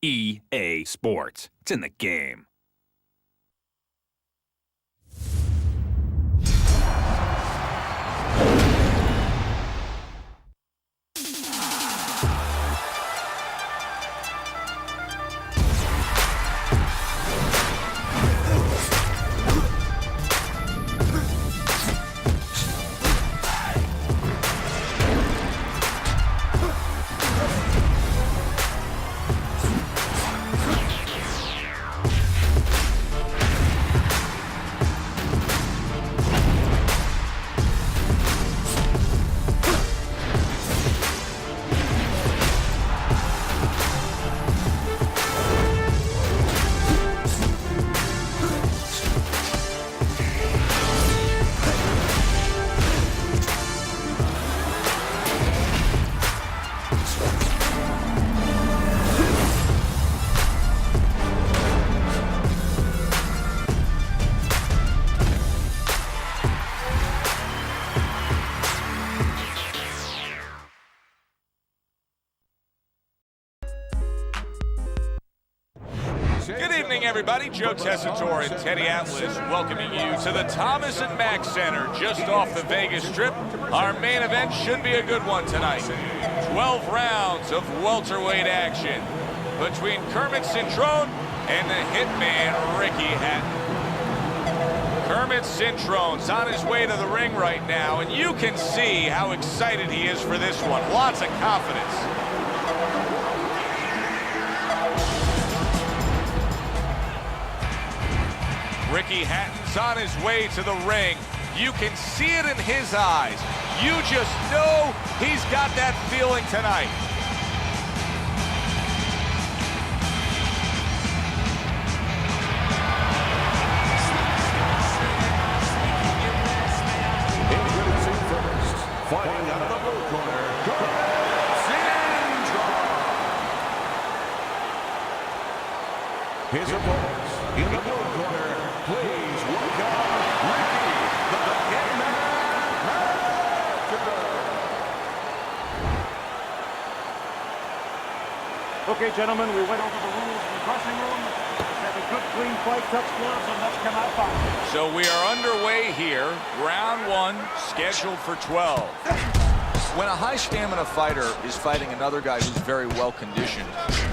EA Sports. It's in the game. Good evening, everybody. Joe Tessitore and Teddy Atlas welcoming you to the Thomas & Mack Center just off the Vegas Strip. Our main event should be a good one tonight. 12 rounds of welterweight action between Kermit Cintron and the hitman Ricky Hatton. Kermit Cintron's on his way to the ring right now, and you can see how excited he is for this one. Lots of confidence. Ricky Hatton's on his way to the ring. You can see it in his eyes. You just know he's got that feeling tonight. Introducing first, fighting out of the blue corner, Cintron. His opponents in the blue corner. Please welcome Ricky, the Hitman Hatton. Okay, gentlemen, we went over the rules in the dressing room. Let's have a good, clean fight, touch gloves, and let's come out fighting. So we are underway here. Round one, scheduled for 12. When a high-stamina fighter is fighting another guy who's very well-conditioned,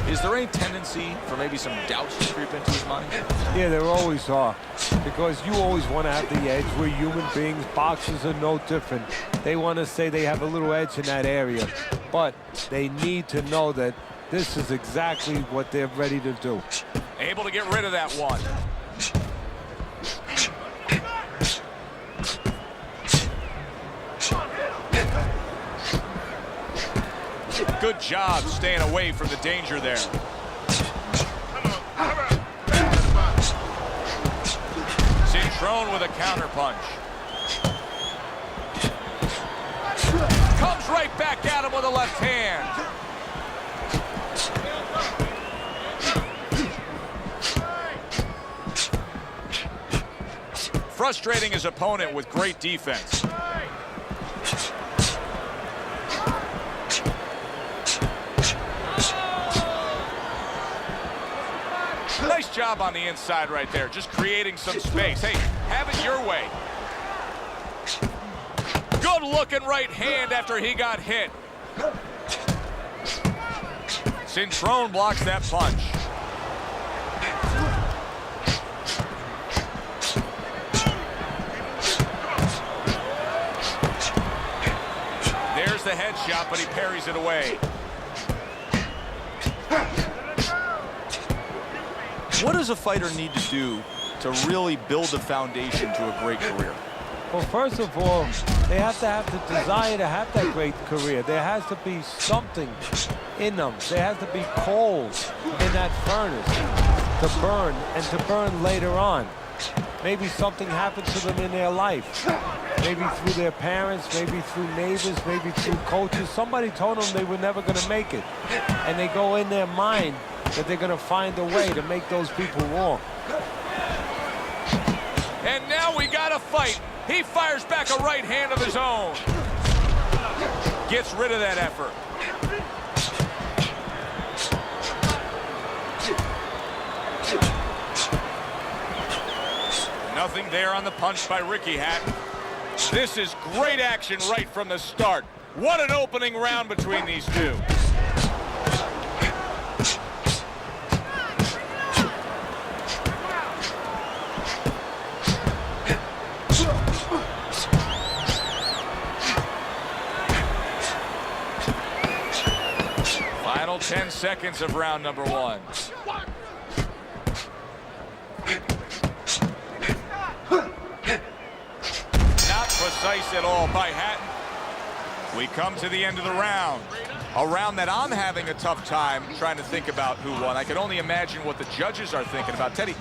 is there any tendency for maybe some doubts to creep into his mind? Yeah, there always are, because you always want to have the edge. We're human beings. Boxers are no different. They want to say they have a little edge in that area, but they need to know that this is exactly what they're ready to do. Able to get rid of that one. Good job staying away from the danger there. Cintron with a counter punch. Comes right back at him with a left hand. Frustrating his opponent with great defense. Nice job on the inside right there, just creating some space. Hey, have it your way. Good looking right hand after he got hit. Cintron blocks that punch. There's the headshot, but he parries it away. What does a fighter need to do to really build a foundation to a great career? Well, first of all, they have to have the desire to have that great career. There has to be something in them. There has to be coals in that furnace to burn, and to burn later on. Maybe something happened to them in their life. Maybe through their parents, maybe through neighbors, maybe through coaches. Somebody told them they were never going to make it. And they go in their mind that they're going to find a way to make those people wrong. And now we got a fight. He fires back a right hand of his own. Gets rid of that effort. Nothing there on the punch by Ricky Hatton. This is great action right from the start. What an opening round between these two. Final 10 seconds of round number one. Not precise at all by Hatton. We come to the end of the round. A round that I'm having a tough time trying to think about who won. I can only imagine what the judges are thinking about. Teddy,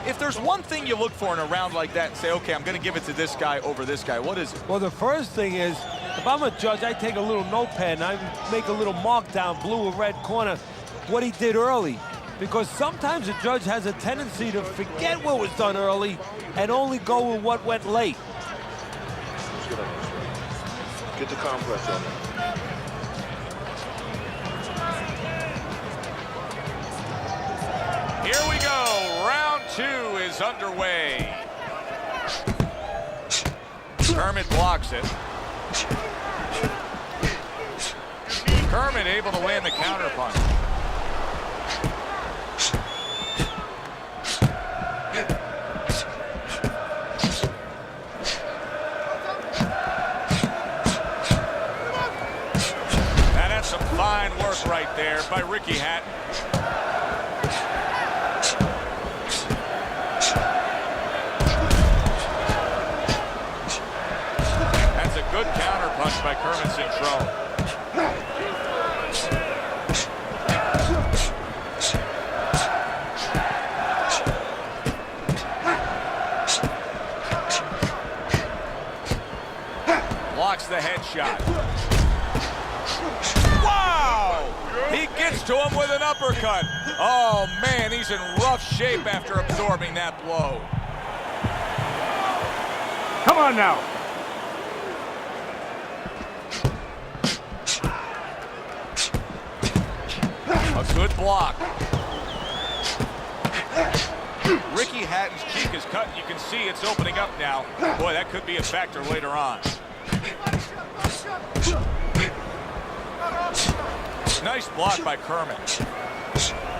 if there's one thing you look for in a round like that and say, okay, I'm going to give it to this guy over this guy, what is it? Well, the first thing is, if I'm a judge, I take a little notepad and I make a little mark down, blue or red corner, what he did early. Because sometimes a judge has a tendency to forget what was done early and only go with what went late. Get the compress on it. Here we go. Round two is underway. Kermit blocks it. Kermit able to land the counter punch. And that's some fine work right there by Ricky Hatton. That's a good counter punch by Kermit Cintron. Blocks the headshot. Wow! He gets to him with an uppercut. Oh, man, he's in rough shape after absorbing that blow. Come on now. A good block. Ricky Hatton's cheek is cut. You can see it's opening up now. Boy, that could be a factor later on. Nice block by Kermit.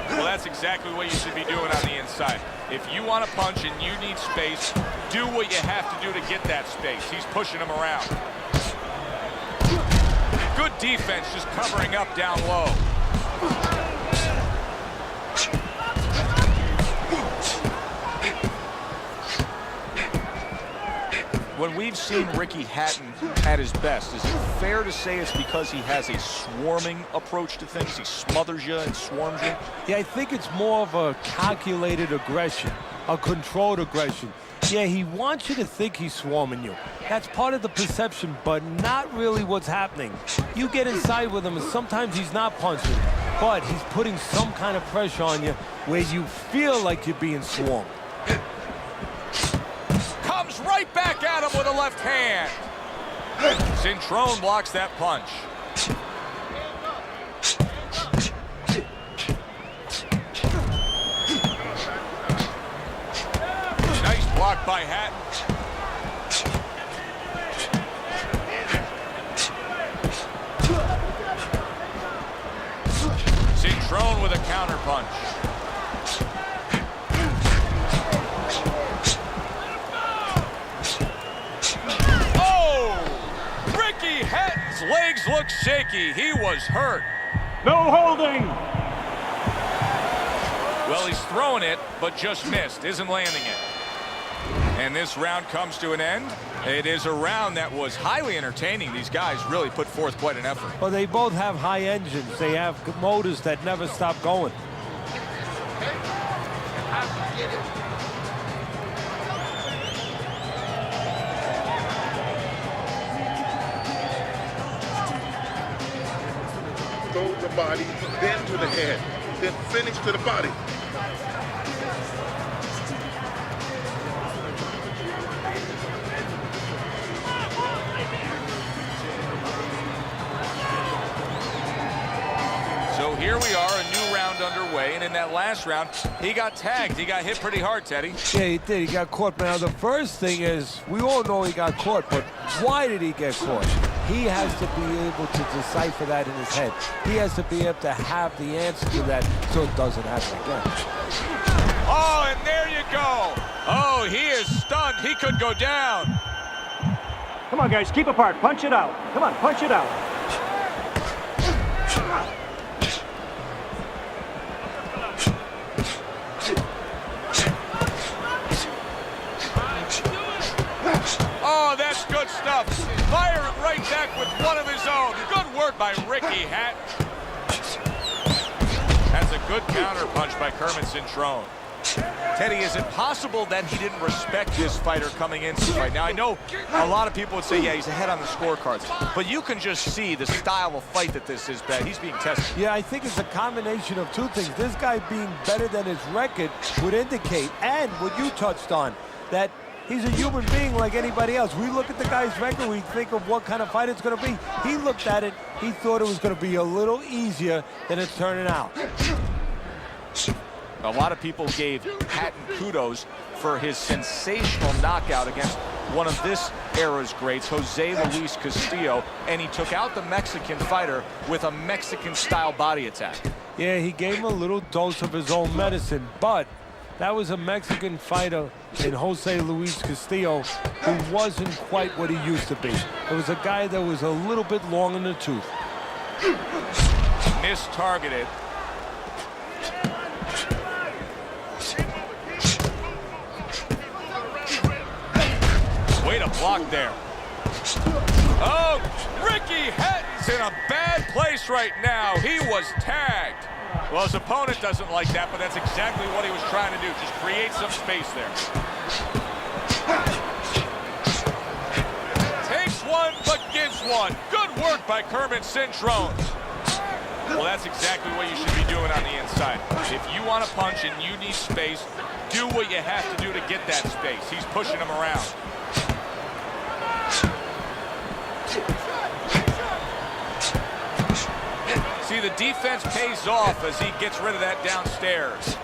Well, that's exactly what you should be doing on the inside. If you want to punch and you need space, do what you have to do to get that space. He's pushing him around. Good defense, just covering up down low. When we've seen Ricky Hatton at his best, is it fair to say it's because he has a swarming approach to things? He smothers you and swarms you? Yeah, I think it's more of a calculated aggression, a controlled aggression. Yeah, he wants you to think he's swarming you. That's part of the perception, but not really what's happening. You get inside with him, and sometimes he's not punching, but he's putting some kind of pressure on you where you feel like you're being swarmed. Comes right back at him with a left hand. Cintron blocks that punch. Nice block by Hatton. Cintron with a counter punch. Hatton's legs look shaky. He was hurt. No holding. Well, he's throwing it, but just missed. Isn't landing it. And this round comes to an end. It is a round that was highly entertaining. These guys really put forth quite an effort. Well, they both have high engines. They have motors that never stop going. Throw the body, then to the head, then finish to the body. So here we are, a new round round underway, and in that last round, he got tagged. He got hit pretty hard, Teddy. Yeah, he did. He got caught. Now, the first thing is, we all know he got caught, but why did he get caught? He has to be able to decipher that in his head. He has to be able to have the answer to that so it doesn't happen again. Oh, and there you go. Oh, he is stunned. He could go down. Come on, guys, keep apart. Punch it out. Come on, punch it out. Oh, that's good stuff. Fire it right back with one of his own. Good work by Ricky Hatton. That's a good counter punch by Kermit Cintron. Teddy, is it possible that he didn't respect this fighter coming into the fight? Now, I know a lot of people would say, yeah, he's ahead on the scorecards, but you can just see the style of fight that this is, bad. He's being tested. Yeah, I think it's a combination of two things. This guy being better than his record would indicate, and what you touched on, that he's a human being like anybody else. We look at the guy's record, we think of what kind of fight it's going to be. He looked at it, he thought it was going to be a little easier than it's turning out. A lot of people gave Hatton kudos for his sensational knockout against one of this era's greats, Jose Luis Castillo, and he took out the Mexican fighter with a Mexican-style body attack. Yeah, he gave him a little dose of his own medicine, but that was a Mexican fighter in Jose Luis Castillo who wasn't quite what he used to be. It was a guy that was a little bit long in the tooth. Mistargeted. Way to block there. Oh, Ricky Hatton's in a bad place right now. He was tagged. Well, his opponent doesn't like that, but that's exactly what he was trying to do. Just create some space there. Takes one, but gives one. Good work by Kermit Cintron. Well, that's exactly what you should be doing on the inside. If you want to punch and you need space, do what you have to do to get that space. He's pushing him around. See, the defense pays off as he gets rid of that downstairs.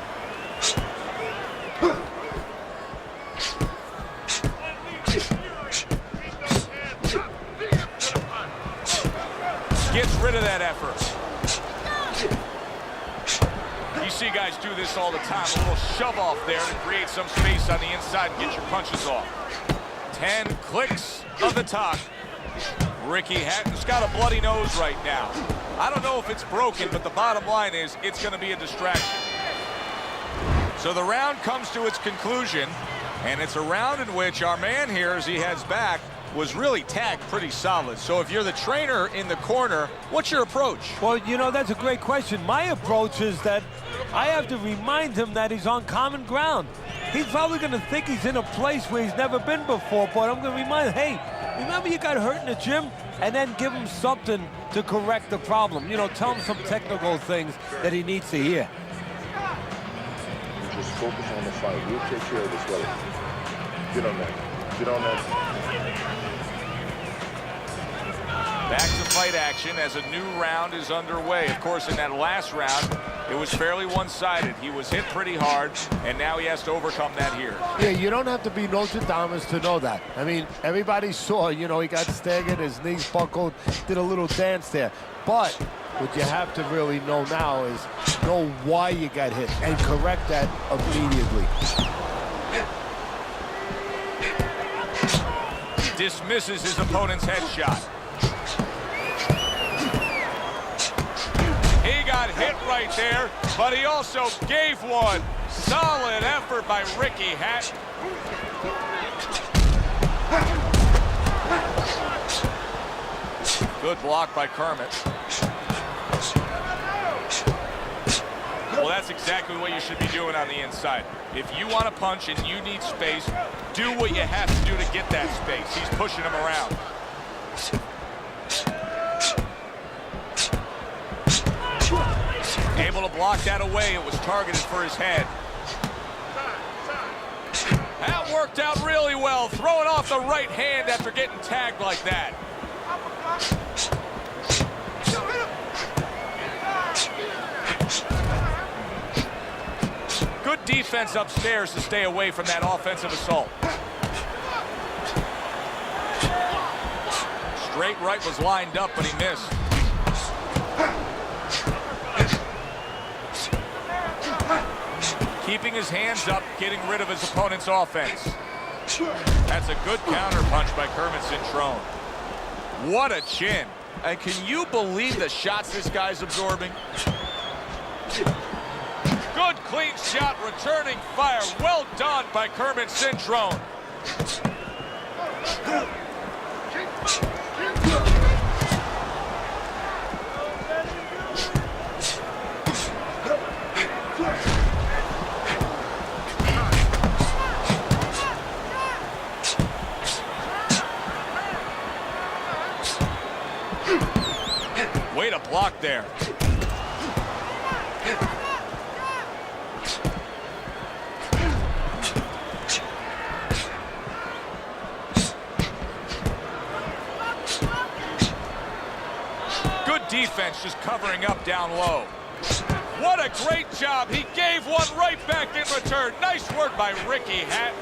Gets rid of that effort. You see guys do this all the time. A little shove off there to create some space on the inside and get your punches off. 10 clicks of the top. Ricky Hatton's got a bloody nose right now. I don't know if it's broken, but the bottom line is it's going to be a distraction. So the round comes to its conclusion, and it's a round in which our man here, as he heads back, was really tagged pretty solid. So if you're the trainer in the corner, what's your approach? Well, you know, that's a great question. My approach is that I have to remind him that he's on common ground. He's probably going to think he's in a place where he's never been before, but I'm going to remind him, hey, remember you got hurt in the gym? And then give him something to correct the problem. You know, tell him some technical things that he needs to hear. Just focus on the fight. We'll take care of this later. Get on that. Get on that. Back to fight action as a new round is underway. Of course, in that last round, it was fairly one-sided. He was hit pretty hard, and now he has to overcome that here. Yeah, you don't have to be Nostradamus to know that. I mean, everybody saw, you know, he got staggered, his knees buckled, did a little dance there. But what you have to really know now is know why you got hit and correct that immediately. Dismisses his opponent's headshot. He got hit right there, but he also gave one. Solid effort by Ricky Hatton. Good block by Kermit. Well, that's exactly what you should be doing on the inside. If you want to punch and you need space, do what you have to do to get that space. He's pushing him around. Able to block that away. It was targeted for his head. That worked out really well. Throwing off the right hand after getting tagged like that. Good defense upstairs to stay away from that offensive assault. Straight right was lined up, but he missed. Keeping his hands up, getting rid of his opponent's offense. That's a good counter punch by Kermit Cintron. What a chin. And can you believe the shots this guy's absorbing? Good clean shot, returning fire. Well done by Kermit Cintron. Way to block there. Good defense, just covering up down low. What a great job. He gave one right back in return. Nice work by Ricky Hatton.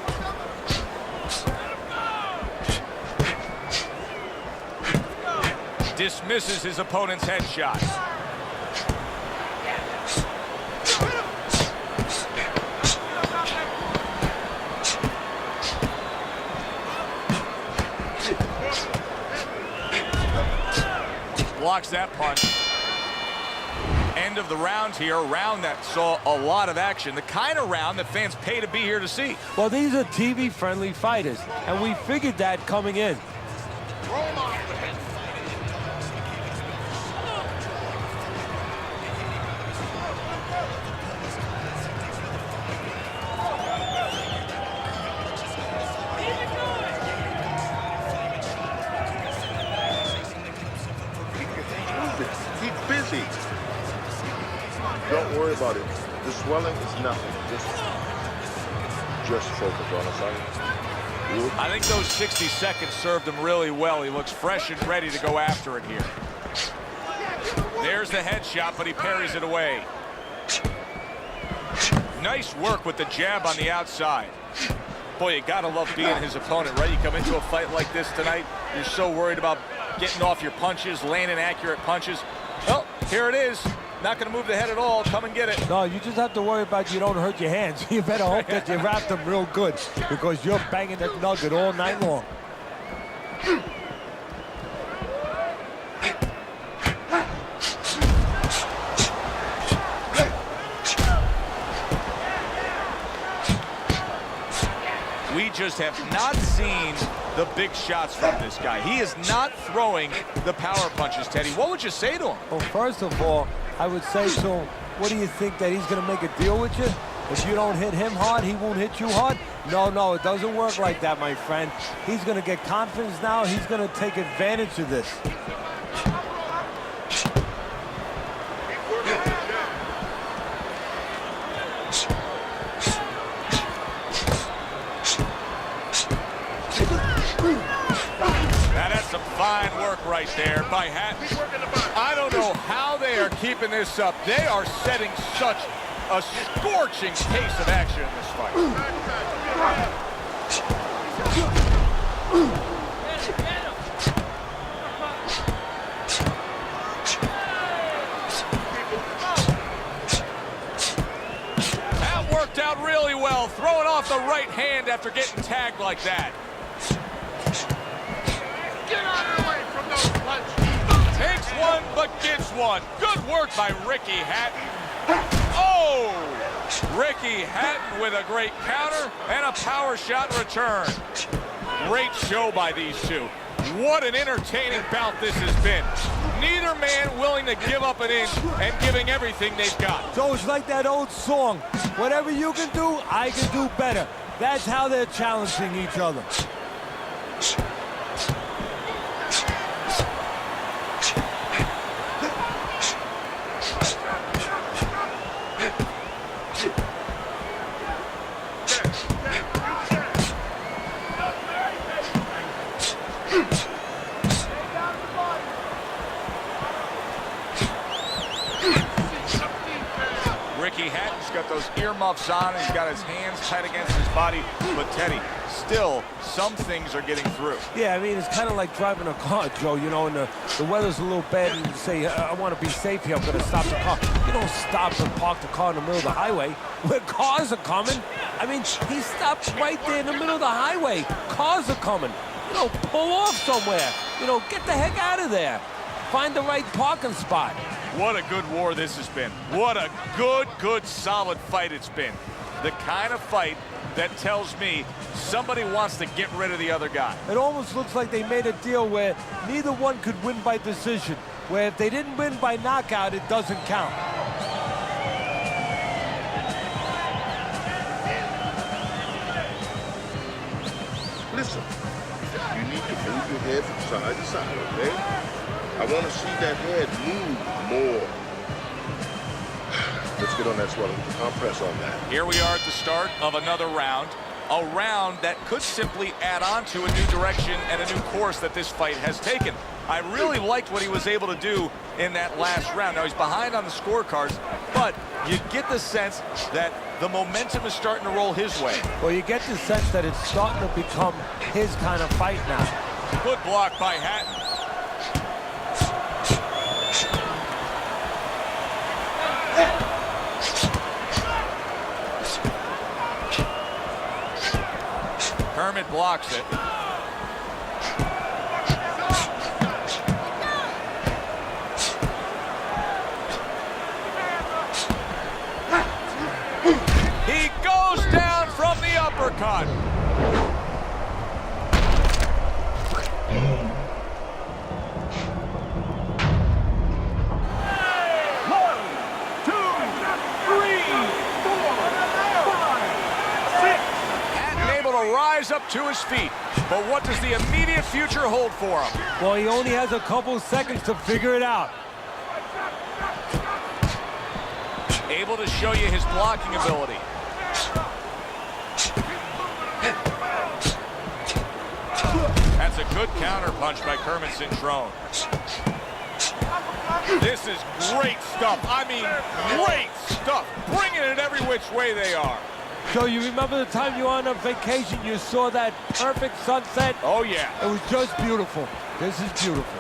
Dismisses his opponent's headshot. Blocks that punch. End of the round here, a round that saw a lot of action. The kind of round that fans pay to be here to see. Well, these are TV-friendly fighters, and we figured that coming in. Don't worry about it. The swelling is nothing. Just focus on it, son. I think those 60 seconds served him really well. He looks fresh and ready to go after it here. There's the headshot, but he parries it away. Nice work with the jab on the outside. Boy, you gotta love being his opponent, right? You come into a fight like this tonight, you're so worried about getting off your punches, landing accurate punches. Well, here it is. Not going to move the head at all. Come and get it. No, you just have to worry about you don't hurt your hands. You better hope that you wrap them real good, because you're banging that nugget all night long. We just have not seen the big shots from this guy. He is not throwing the power punches, Teddy. What would you say to him? Well, first of all, I would say to him, what do you think, that he's going to make a deal with you? If you don't hit him hard, he won't hit you hard? No, it doesn't work like that, my friend. He's going to get confidence now. He's going to take advantage of this. Fine work right there by Hatton. I don't know how they are keeping this up. They are setting such a scorching pace of action in this fight. That worked out really well, throwing off the right hand after getting tagged like that. Takes one, but gives one. Good work by Ricky Hatton. Oh! Ricky Hatton with a great counter and a power shot return. Great show by these two. What an entertaining bout this has been. Neither man willing to give up an inch and giving everything they've got. So it's like that old song, whatever you can do, I can do better. That's how they're challenging each other. Hatton's got those earmuffs on. He's got his hands tight against his body. But Teddy, still, some things are getting through. Yeah, I mean, it's kind of like driving a car, Joe, you know, and the weather's a little bad, and you say, I want to be safe here, I'm going to stop the car. You don't stop and park the car in the middle of the highway where cars are coming. I mean, he stopped right there in the middle of the highway. Cars are coming. You know, pull off somewhere. You know, get the heck out of there. Find the right parking spot. What a good war this has been. What a good, solid fight it's been. The kind of fight that tells me somebody wants to get rid of the other guy. It almost looks like they made a deal where neither one could win by decision, where if they didn't win by knockout, it doesn't count. Listen, you need to move your head from side to side, okay? I want to see that head move more. Let's get on that swelling. Compress on that. Here we are at the start of another round. A round that could simply add on to a new direction and a new course that this fight has taken. I really liked what he was able to do in that last round. Now, he's behind on the scorecards, but you get the sense that the momentum is starting to roll his way. Well, you get the sense that it's starting to become his kind of fight now. Good block by Hatton. Kermit blocks it. He goes down from the uppercut. Rise up to his feet, but what does the immediate future hold for him? Well, he only has a couple seconds to figure it out. Able to show you his blocking ability. That's a good counter punch by Kermit Cintron. This is great stuff. I mean, great stuff. Bringing it every which way they are. So you remember the time you were on a vacation, you saw that perfect sunset? Oh, yeah. It was just beautiful. This is beautiful.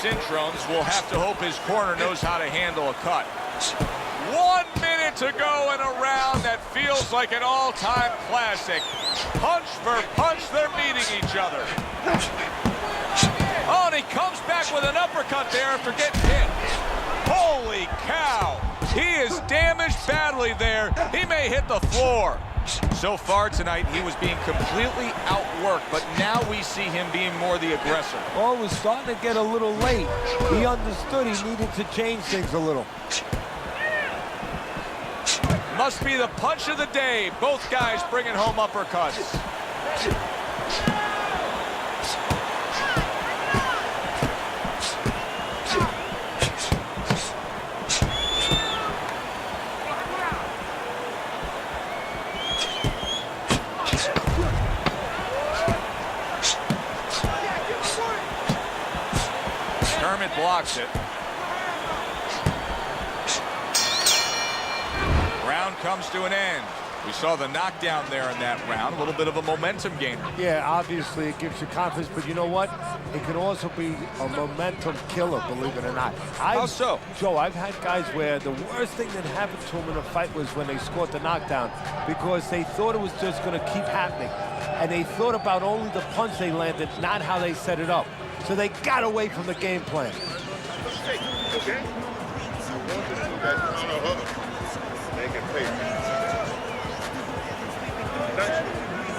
Cintrons will have to hope his corner knows how to handle a cut. 1 minute to go in a round that feels like an all-time classic. Punch for punch, they're meeting each other. Oh, and he comes back with an uppercut there after getting hit. Holy cow! He is damaged badly there. He may hit the floor. So far tonight, he was being completely outworked, but now we see him being more the aggressor. Oh, it was starting to get a little late. He understood he needed to change things a little. Must be the punch of the day. Both guys bringing home uppercuts. Kermit blocks it. Round comes to an end. We saw the knockdown there in that round. A little bit of a momentum gainer. Yeah, obviously it gives you confidence, but you know what? It can also be a momentum killer, believe it or not. How so? Joe, I've had guys where the worst thing that happened to them in a fight was when they scored the knockdown because they thought it was just going to keep happening. And they thought about only the punch they landed, not how they set it up. So they got away from the game plan. Okay? I want to see that counter hook. Make it pay.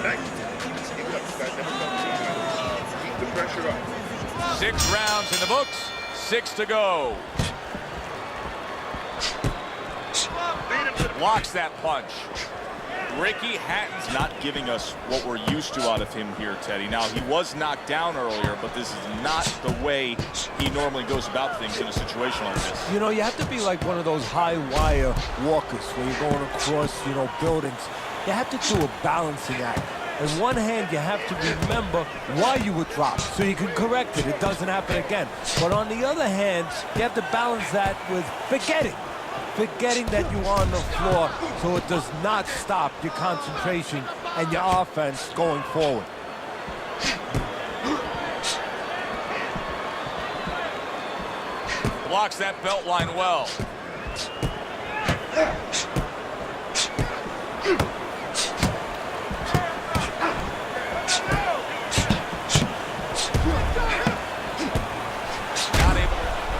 Nice. Keep it up. You guys never come. Keep the pressure up. 6 rounds in the books, 6 to go. blocks that punch. Ricky Hatton's not giving us what we're used to out of him here, Teddy. Now, he was knocked down earlier, but this is not the way he normally goes about things in a situation like this. You know, you have to be like one of those high-wire walkers where you're going across, you know, buildings. You have to do a balancing act. In one hand, you have to remember why you were dropped so you can correct it. It doesn't happen again. But on the other hand, you have to balance that with forgetting that you're on the floor so it does not stop your concentration and your offense going forward. Blocks that belt line well.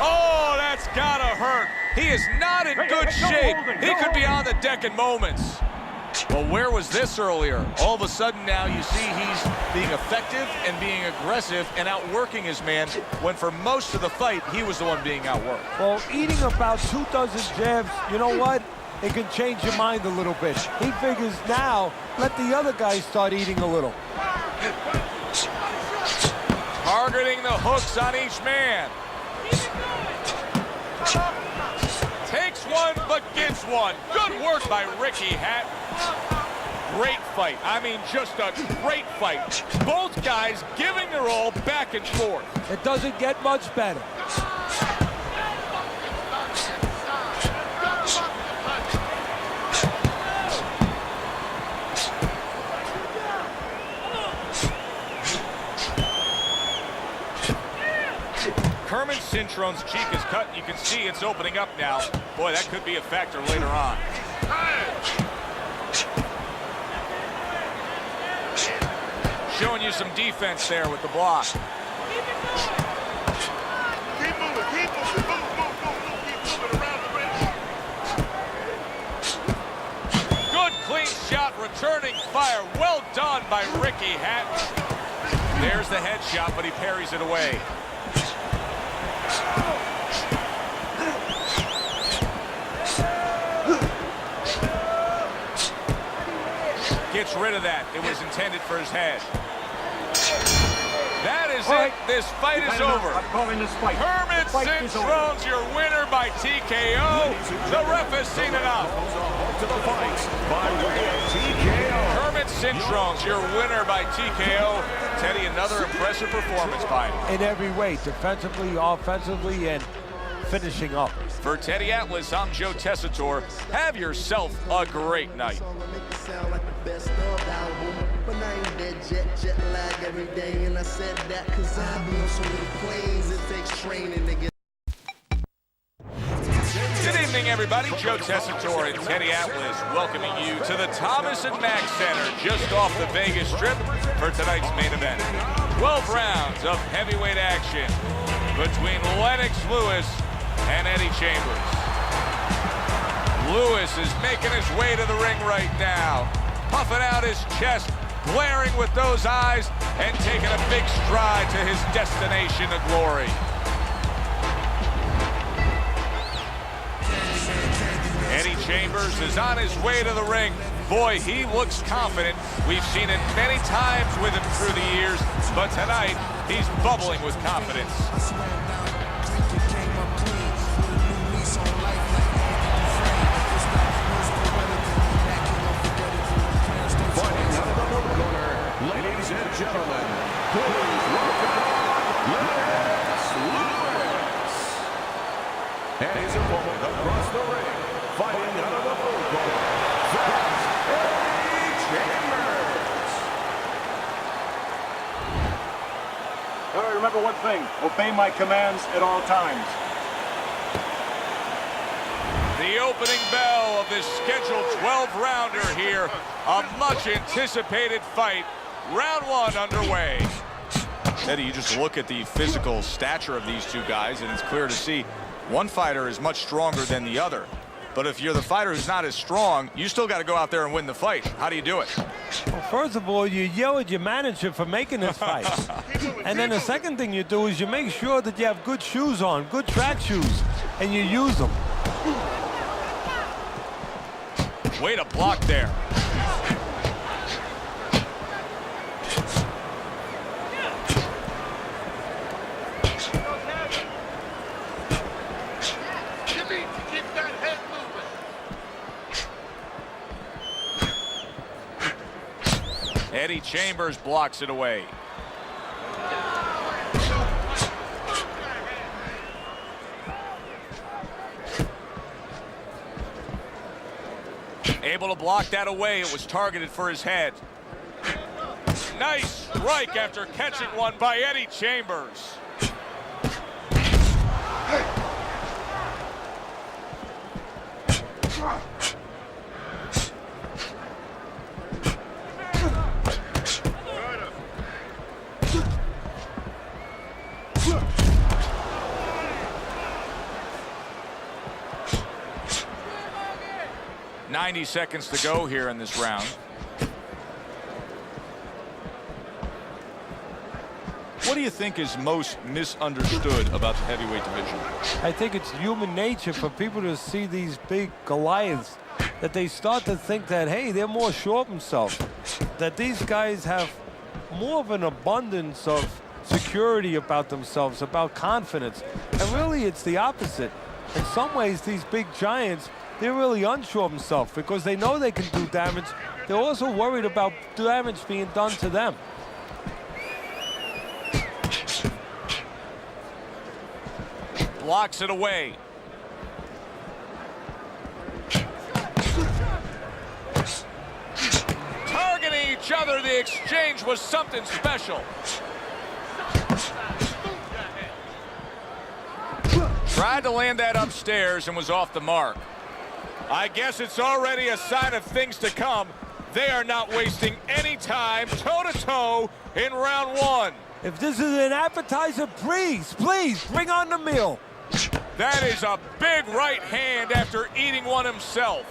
Oh, that's gotta hurt. He is not in good shape. He could be on the deck in moments. Well, where was this earlier? All of a sudden now you see he's being effective and being aggressive and outworking his man, when for most of the fight, he was the one being outworked. Well, eating about 2 dozen jabs, you know what? It can change your mind a little bit. He figures now, let the other guys start eating a little. Targeting the hooks on each man. Takes one, but gets one. Good work by Ricky Hatton. Great fight. I mean, just a great fight. Both guys giving their all back and forth. It doesn't get much better. Kermit Cintron's cheek is cut, and you can see it's opening up now. Boy, that could be a factor later on. Showing you some defense there with the block. Keep moving, keep moving, keep moving around the ring. Good clean shot, returning fire. Well done by Ricky Hatton. There's the headshot, but he parries it away. Gets rid of that. It was intended for his head. That is it. This fight is over. I'm calling this fight. Kermit Cintron's your winner by TKO. The ref has seen enough. To the fight by way of TKO. Kermit Cintron's your winner by TKO. Teddy, another impressive performance by him. In every way, defensively, offensively, and finishing up. For Teddy Atlas, I'm Joe Tessitore. Have yourself a great night. But I ain't that jet lag every day, and I said that cause I be on so many planes, it takes training to get. Good evening, everybody. Joe Tessitore and Teddy Atlas welcoming you to the Thomas & Mack Center just off the Vegas Strip for tonight's main event. 12 rounds of heavyweight action between Lennox Lewis and Eddie Chambers. Lewis is making his way to the ring right now, puffing out his chest, glaring with those eyes, and taking a big stride to his destination of glory. Eddie Chambers is on his way to the ring. Boy, he looks confident. We've seen it many times with him through the years, but tonight, he's bubbling with confidence. Ladies and gentlemen, please welcome Lennox Lewis. And his opponent across the ring, fighting out of the blue corner, Eddie Chambers. All right, remember one thing. Obey my commands at all times. The opening bell of this scheduled 12-rounder here. A much-anticipated fight. Round one underway. Teddy, you just look at the physical stature of these two guys, and it's clear to see one fighter is much stronger than the other. But if you're the fighter who's not as strong, you still got to go out there and win the fight. How do you do it? Well, first of all, you yell at your manager for making this fight. And then the second thing you do is you make sure that you have good shoes on, good track shoes, and you use them. Way to block there. Eddie Chambers blocks it away. Able to block that away. It was targeted for his head. Nice strike after catching one by Eddie Chambers. .90 seconds to go here in this round. What do you think is most misunderstood about the heavyweight division? I think it's human nature for people to see these big Goliaths, that they start to think that, hey, they're more sure of themselves, that these guys have more of an abundance of security about themselves, about confidence. And really, it's the opposite. In some ways, these big giants, they're really unsure of themselves because they know they can do damage. They're also worried about damage being done to them. Blocks it away. Targeting each other, the exchange was something special. Tried to land that upstairs and was off the mark. I guess it's already a sign of things to come. They are not wasting any time toe-to-toe in round one. If this is an appetizer, please bring on the meal. That is a big right hand after eating one himself.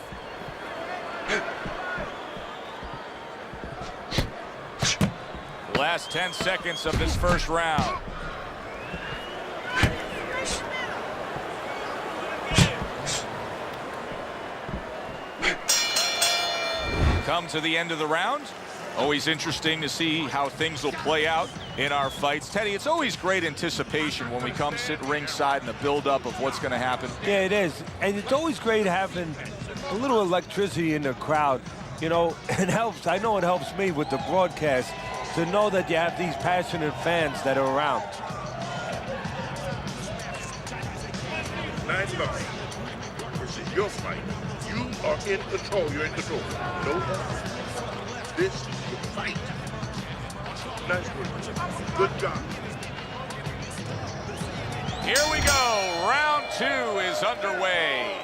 Last 10 seconds of this first round. Come to the end of the round. Always interesting to see how things will play out in our fights. Teddy, it's always great anticipation when we come sit ringside and the build-up of what's going to happen. Yeah, it is. And it's always great having a little electricity in the crowd. You know, it helps. I know it helps me with the broadcast to know that you have these passionate fans that are around. Nice fight. This is your fight. You are in control. You're in control. No, this is your fight. Nice work. Good job. Here we go. Round two is underway.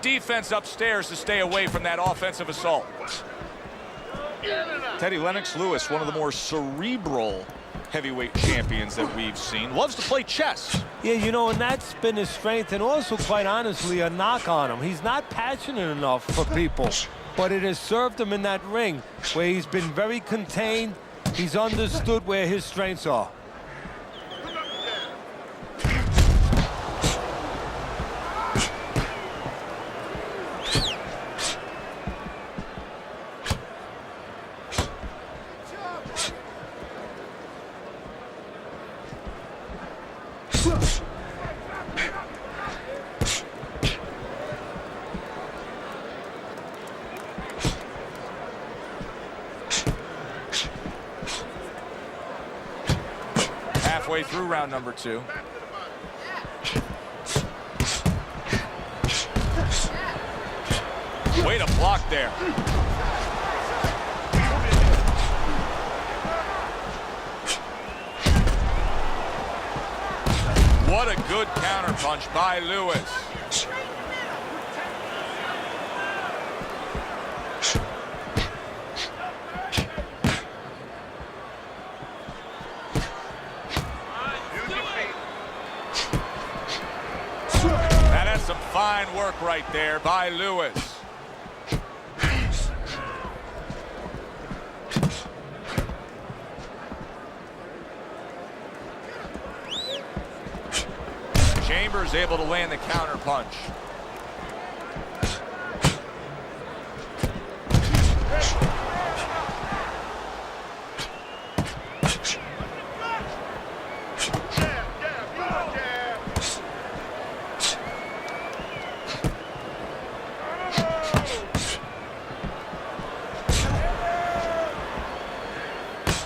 Defense upstairs to stay away from that offensive assault. Teddy, Lennox Lewis, one of the more cerebral heavyweight champions that we've seen, loves to play chess. Yeah, you know, and that's been his strength, and also, quite honestly, a knock on him. He's not passionate enough for people, but it has served him in that ring where he's been very contained. He's understood where his strengths are. Halfway through round number two. Way to block there. What a good counterpunch by Lewis. Now that's some fine work right there by Lewis. Chambers able to land the counter punch.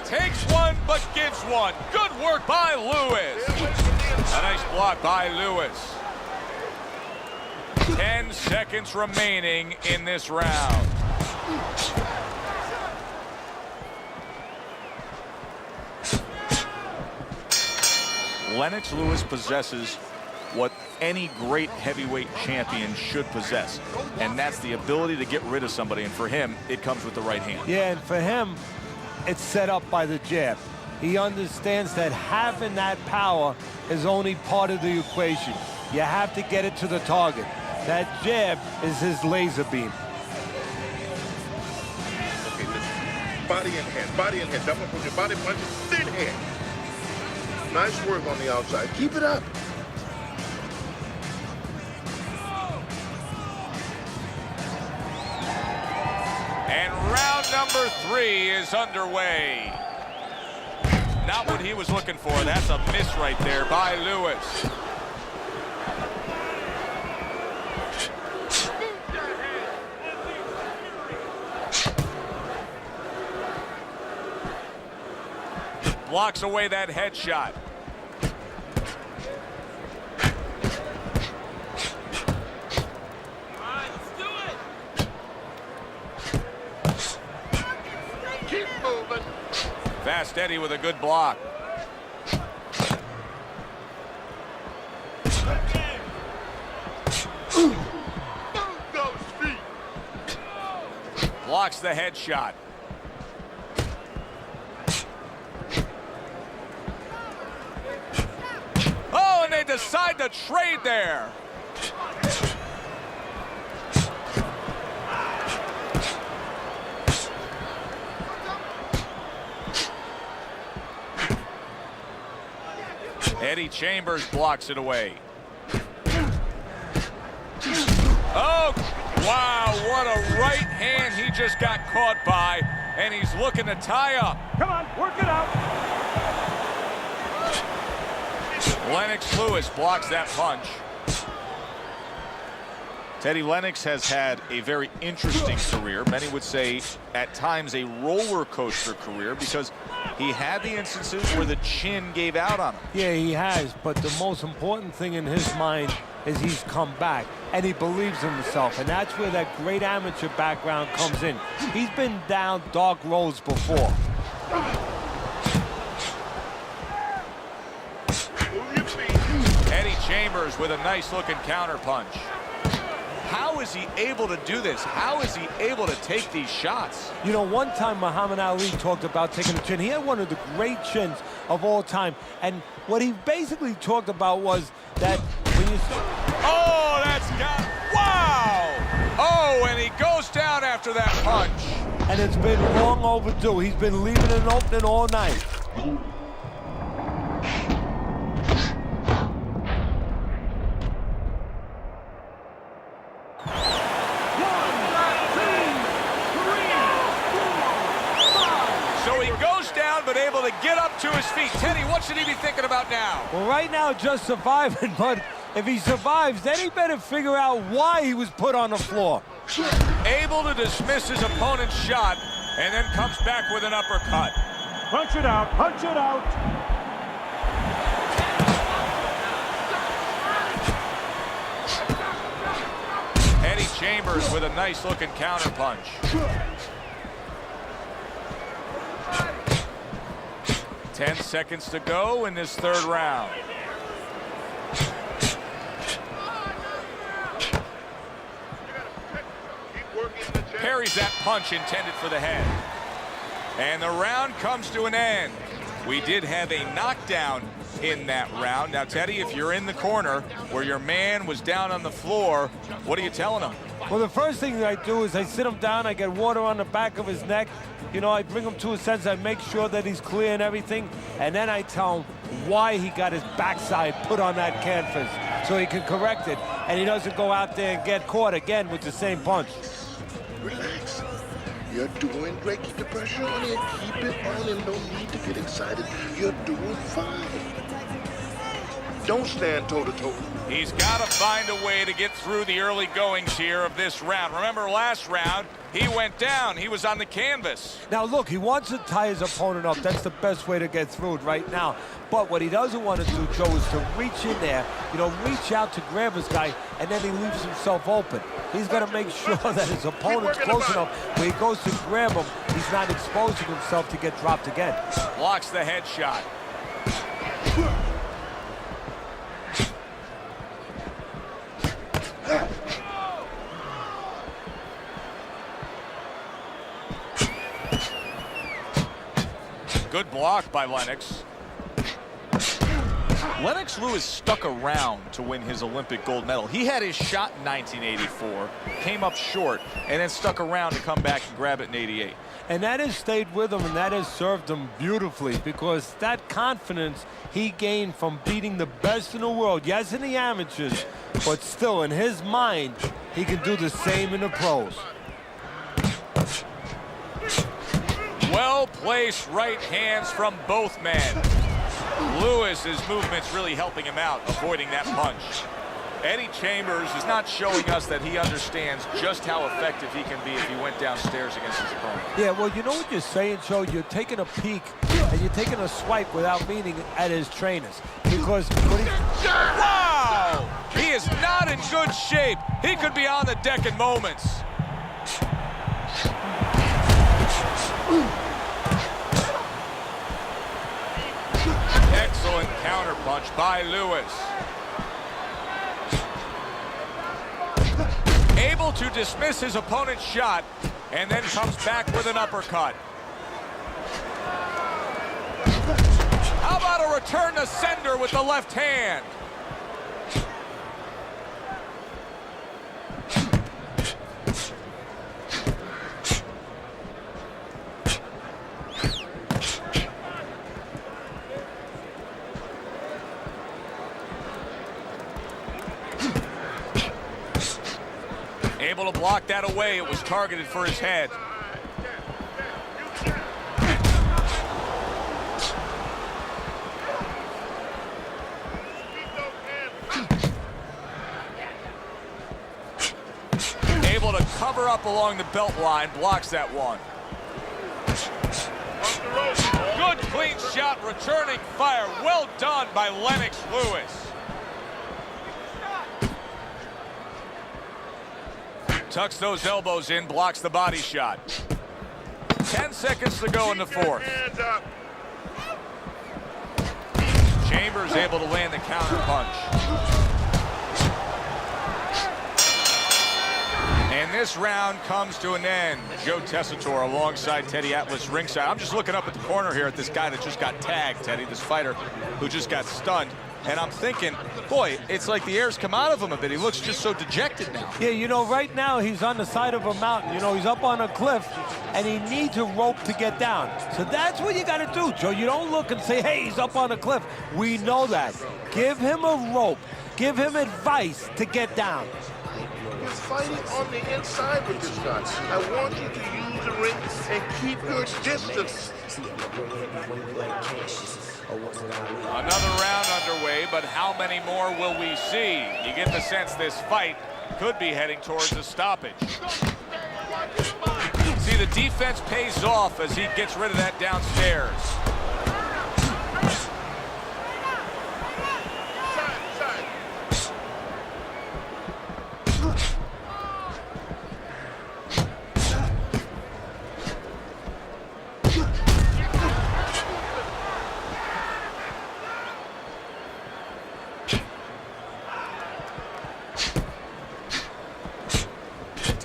Takes one, but gives one. Good work by Lewis. A nice block by Lewis. 10 seconds remaining in this round. Lennox Lewis possesses what any great heavyweight champion should possess, and that's the ability to get rid of somebody, and for him, it comes with the right hand. Yeah, and for him, it's set up by the jab. He understands that having that power is only part of the equation. You have to get it to the target. That jab is his laser beam. Okay, listen. Body and hand, body and hand. Double from your body punch, thin hand. Nice work on the outside. Keep it up. And round number 3 is underway. Not what he was looking for. That's a miss right there by Lewis. Blocks away that headshot. Keep moving. Fast Eddie with a good block. Those feet. Blocks the headshot. Oh, and they decide to trade there. Eddie Chambers blocks it away. Oh, wow, what a right hand he just got caught by, and he's looking to tie up. Come on, work it out. Lennox Lewis blocks that punch. Teddy, Lennox has had a very interesting career. Many would say at times a roller coaster career, because he had the instances where the chin gave out on him. Yeah, he has, but the most important thing in his mind is he's come back, and he believes in himself, and that's where that great amateur background comes in. He's been down dark roads before. Eddie Chambers with a nice looking counter punch. How is he able to do this? How is he able to take these shots? You know, one time Muhammad Ali talked about taking a chin. He had one of the great chins of all time. And what he basically talked about was that when you... Oh, that's got... Wow! Oh, and he goes down after that punch. And it's been long overdue. He's been leaving an opening all night. But able to get up to his feet. Teddy, what should he be thinking about now? Well, right now, just surviving, but if he survives, then he better figure out why he was put on the floor. Able to dismiss his opponent's shot, and then comes back with an uppercut. Punch it out, punch it out. Eddie Chambers with a nice looking counter punch. Ten seconds to go in this third round. lands that punch intended for the head. And the round comes to an end. We did have a knockdown in that round. Now, Teddy, if you're in the corner where your man was down on the floor, what are you telling him? Well, the first thing that I do is I sit him down, I get water on the back of his neck. You know, I bring him to a sense, I make sure that he's clear and everything, and then I tell him why he got his backside put on that canvas so he can correct it, and he doesn't go out there and get caught again with the same punch. Relax. You're doing great. Keep the pressure on it. Keep it on him. No need to get excited. You're doing fine. Don't stand toe-to-toe. He's got to find a way to get through the early goings here of this round. Remember last round, he went down. He was on the canvas. Now, look, he wants to tie his opponent up. That's the best way to get through it right now. But what he doesn't want to do, Joe, is to reach in there, you know, reach out to grab his guy, and then he leaves himself open. He's got to make sure that his opponent's close enough when he goes to grab him, he's not exposing himself to get dropped again. Blocks the headshot. Good block by Lennox. Lennox Lewis stuck around to win his Olympic gold medal. He had his shot in 1984, came up short, and then stuck around to come back and grab it in 88. And that has stayed with him, and that has served him beautifully, because that confidence he gained from beating the best in the world, yes, in the amateurs, but still, in his mind, he can do the same in the pros. Well-placed right hands from both men. Lewis's movement's really helping him out, avoiding that punch. Eddie Chambers is not showing us that he understands just how effective he can be if he went downstairs against his opponent. Yeah, well, you know what you're saying, Joe? You're taking a peek and you're taking a swipe without meaning at his trainers. Because when he... Wow! He is not in good shape. He could be on the deck in moments. Excellent counterpunch by Lewis. Able to dismiss his opponent's shot and then comes back with an uppercut. How about a return to sender with the left hand? Able to block that away. It was targeted for his head. Able to cover up along the belt line, blocks that one. Good clean shot, returning fire. Well done by Lennox Lewis. Tucks those elbows in, blocks the body shot. 10 seconds to go in the fourth. Chambers able to land the counter punch. And this round comes to an end. Joe Tessitore alongside Teddy Atlas ringside. I'm just looking up at the corner here at this guy that just got tagged, Teddy, this fighter who just got stunned. And I'm thinking, boy, it's like the air's come out of him a bit. He looks just so dejected now. Yeah, you know, right now he's on the side of a mountain. You know, he's up on a cliff, and he needs a rope to get down. So that's what you got to do, Joe. You don't look and say, hey, he's up on a cliff. We know that. Give him a rope. Give him advice to get down. You're fighting on the inside with this guy. I want you to use the ring and keep your distance. Another round underway, but how many more will we see? You get the sense this fight could be heading towards a stoppage. See, the defense pays off as he gets rid of that downstairs.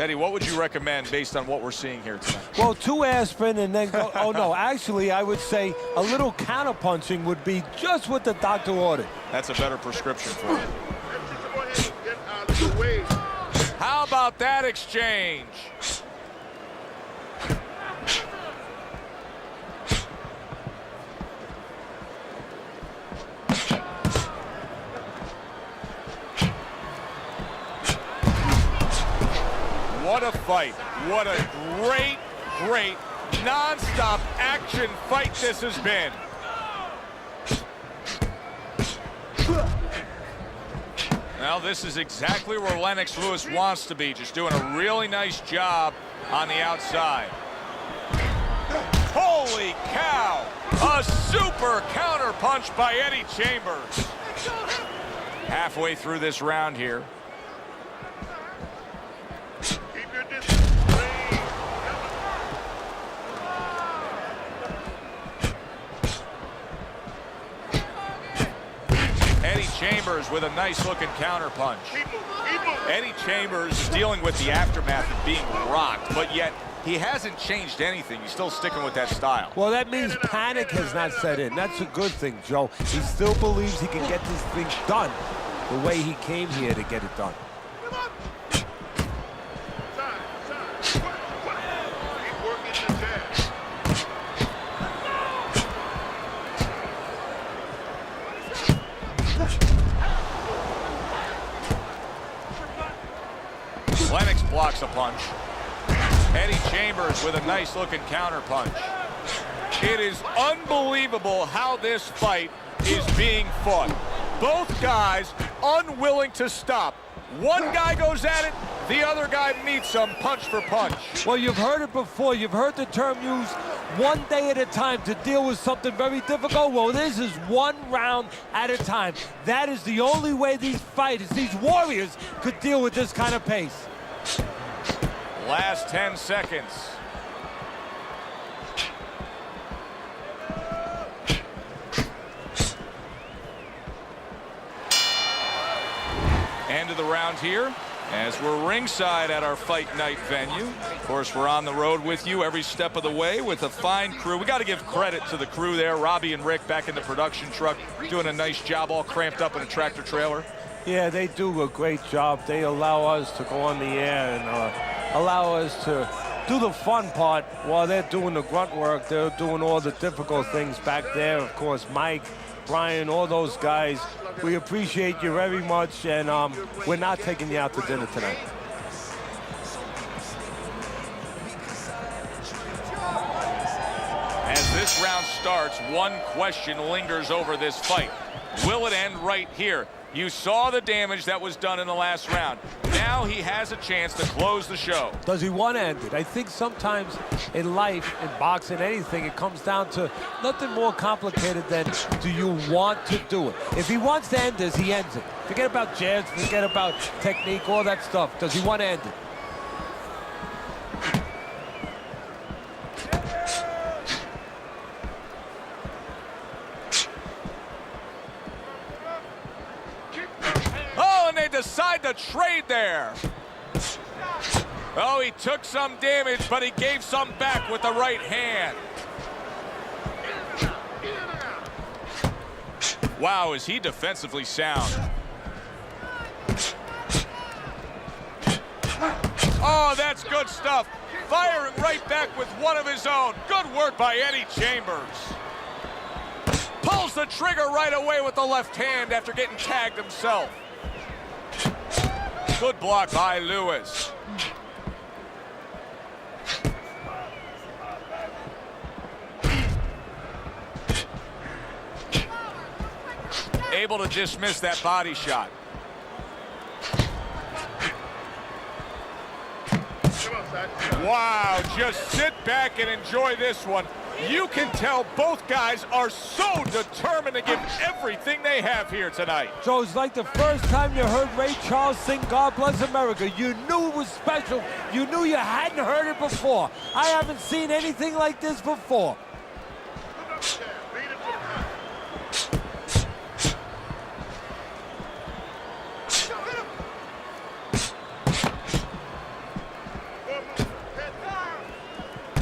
Teddy, what would you recommend based on what we're seeing here tonight? Well, 2 aspirin and then go. Oh, no. Actually, I would say a little counterpunching would be just what the doctor ordered. That's a better prescription for you. Get out of the way. How about that exchange? What a fight. What a great, great, non-stop action fight this has been. Well, this is exactly where Lennox Lewis wants to be, just doing a really nice job on the outside. Holy cow! A super counter punch by Eddie Chambers. Halfway through this round here. Keep your distance. Eddie Chambers with a nice looking counter punch. Keep moving. Eddie Chambers is dealing with the aftermath of being rocked, but yet he hasn't changed anything. He's still sticking with that style. Well, that means panic has not set in. That's a good thing, Joe. He still believes he can get this thing done the way he came here to get it done. Keep working the jab. Lennox blocks a punch. Eddie Chambers with a nice looking counter punch. It is unbelievable how this fight is being fought. Both guys unwilling to stop. One guy goes at it, the other guy meets him punch for punch. Well, you've heard it before. You've heard the term used, one day at a time to deal with something very difficult. Well, this is one round at a time. That is the only way these fighters, these warriors, could deal with this kind of pace. Last 10 seconds. End of the round here as we're ringside at our fight night venue. Of course, we're on the road with you every step of the way with a fine crew. We got to give credit to the crew there. Robbie and Rick back in the production truck doing a nice job, all cramped up in a tractor trailer. Yeah, they do a great job. They allow us to go on the air and allow us to do the fun part while they're doing the grunt work. They're doing all the difficult things back there. Of course, Mike, Brian, all those guys. We appreciate you very much, and we're not taking you out to dinner tonight. As this round starts, one question lingers over this fight. Will it end right here? You saw the damage that was done in the last round. Now he has a chance to close the show. Does he want to end it? I think sometimes in life, in boxing, anything, it comes down to nothing more complicated than do you want to do it? If he wants to end this, he ends it. Forget about jabs, forget about technique, all that stuff. Does he want to end it? Decide to trade there. Oh, he took some damage, but he gave some back with the right hand. Wow, is he defensively sound. Oh, that's good stuff. Firing right back with one of his own. Good work by Eddie Chambers. Pulls the trigger right away with the left hand after getting tagged himself. Good block by Lewis. Able to dismiss that body shot. Wow, just sit back and enjoy this one. You can tell both guys are so determined to give everything they have here tonight. So it's like the first time you heard Ray Charles sing God Bless America. You knew it was special. You knew you hadn't heard it before. I haven't seen anything like this before.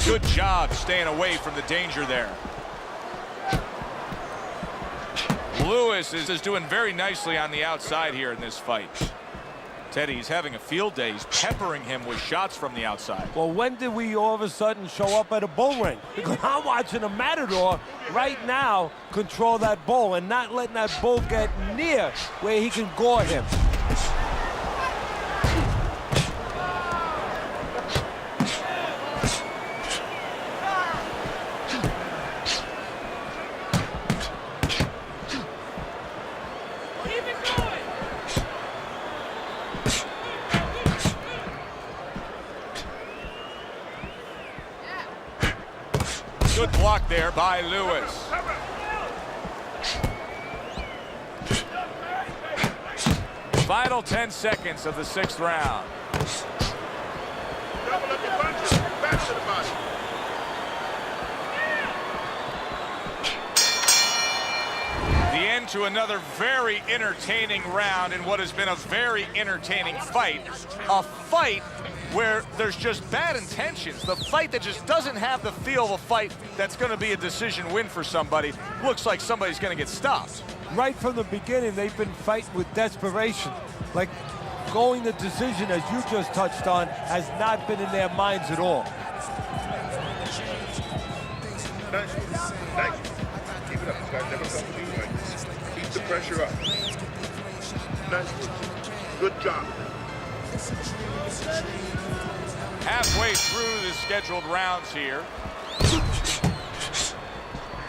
Good job staying away from the danger there. Lewis is doing very nicely on the outside here in this fight. Teddy's having a field day. He's peppering him with shots from the outside. Well, when did we all of a sudden show up at a bull ring? Because I'm watching a matador right now control that bull and not letting that bull get near where he can gore him. Good block there by Lewis. Final 10 seconds of the 6th round. Double up your punches. Back to the body. The end to another very entertaining round in what has been a very entertaining fight. A fight where there's just bad intentions. The fight that just doesn't have the feel of a fight that's going to be a decision win for somebody. Looks like somebody's going to get stopped. Right from the beginning, they've been fighting with desperation. Like going the decision, as you just touched on, has not been in their minds at all. Nice. Nice. Keep it up. This guy never comes to you like this. Keep the pressure up. Nice work. Good job. Halfway through the scheduled rounds here.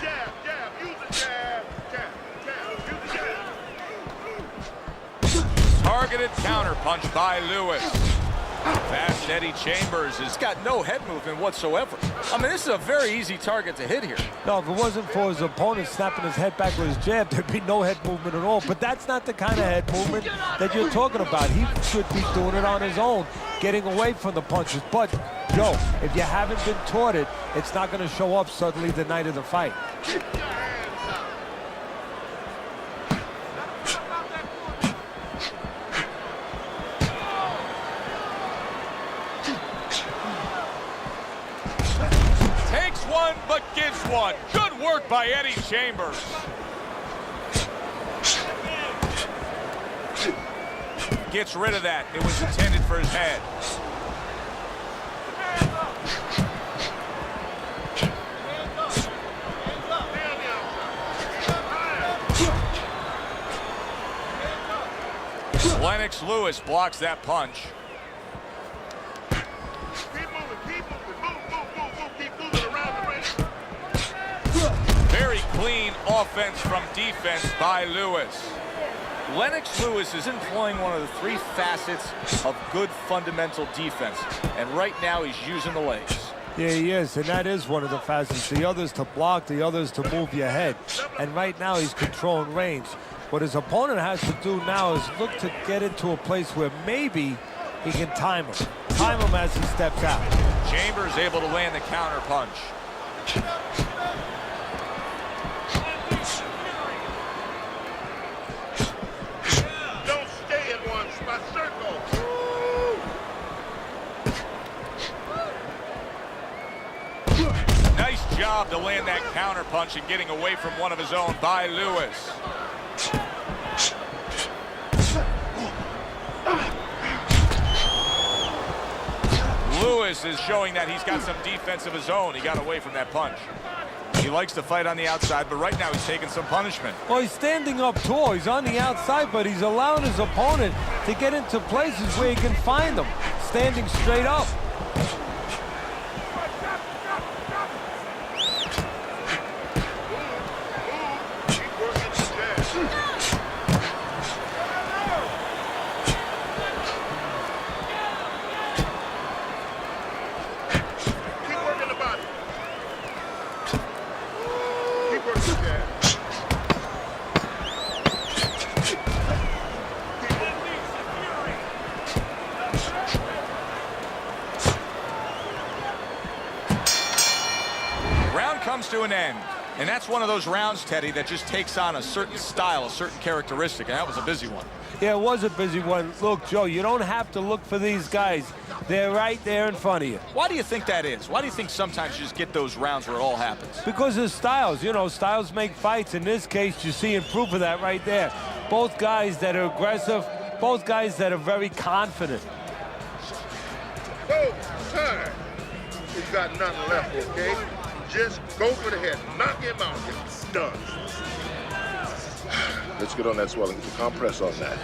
Jab, jab, use the jab. Jab, jab, use the jab. Targeted counter punch by Lewis. Fast Eddie Chambers has got no head movement whatsoever. I mean, this is a very easy target to hit here. No, if it wasn't for his opponent snapping his head back with his jab, there'd be no head movement at all. But that's not the kind of head movement that you're talking about. He should be doing it on his own, getting away from the punches. But, Joe, if you haven't been taught it, it's not going to show up suddenly the night of the fight. But gives one. Good work by Eddie Chambers. Gets rid of that. It was intended for his head. Lennox Lewis blocks that punch. Very clean offense from defense by Lewis. Lennox Lewis is employing one of the 3 facets of good fundamental defense. And right now he's using the legs. Yeah, he is, and that is one of the facets. The other's to block, the other's to move your head. And right now he's controlling range. What his opponent has to do now is look to get into a place where maybe he can time him. Time him as he steps out. Chambers able to land the counter punch. Don't stay in one spot. Circle. Nice job to land that counter punch and getting away from one of his own by Lewis. Lewis is showing that he's got some defense of his own. He got away from that punch. He likes to fight on the outside, but right now he's taking some punishment. Well, he's standing up tall. He's on the outside, but he's allowing his opponent to get into places where he can find them, standing straight up. Comes to an end. And that's one of those rounds, Teddy, that just takes on a certain style, a certain characteristic, and that was a busy one. Yeah, it was a busy one. Look, Joe, you don't have to look for these guys. They're right there in front of you. Why do you think that is? Why do you think sometimes you just get those rounds where it all happens? Because of styles. You know, styles make fights. In this case, you're seeing proof of that right there. Both guys that are aggressive, both guys that are very confident. So, time. He's got nothing left, okay? Just go for the head. Knock him out. It's done. Let's get on that swelling. Get the compress on that.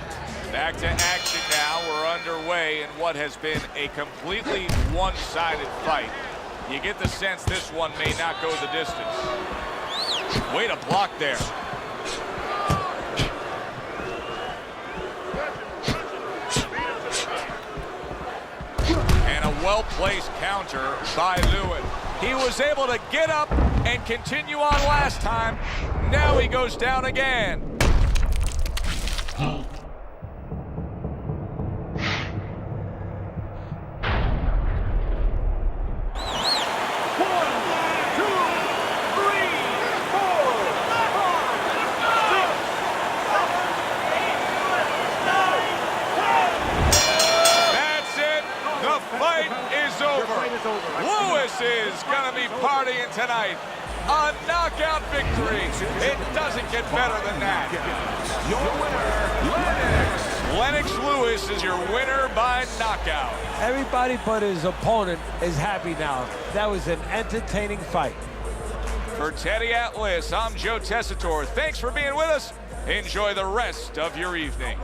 Back to action now. We're underway in what has been a completely one-sided fight. You get the sense this one may not go the distance. Way to block there. And a well-placed counter by Lewin. He was able to get up and continue on last time. Now he goes down again. Lewis is going to be partying tonight. A knockout victory. It doesn't get better than that. Your winner, Lennox. Lennox Lewis is your winner by knockout. Everybody but his opponent is happy now. That was an entertaining fight. For Teddy Atlas, I'm Joe Tessitore. Thanks for being with us. Enjoy the rest of your evening.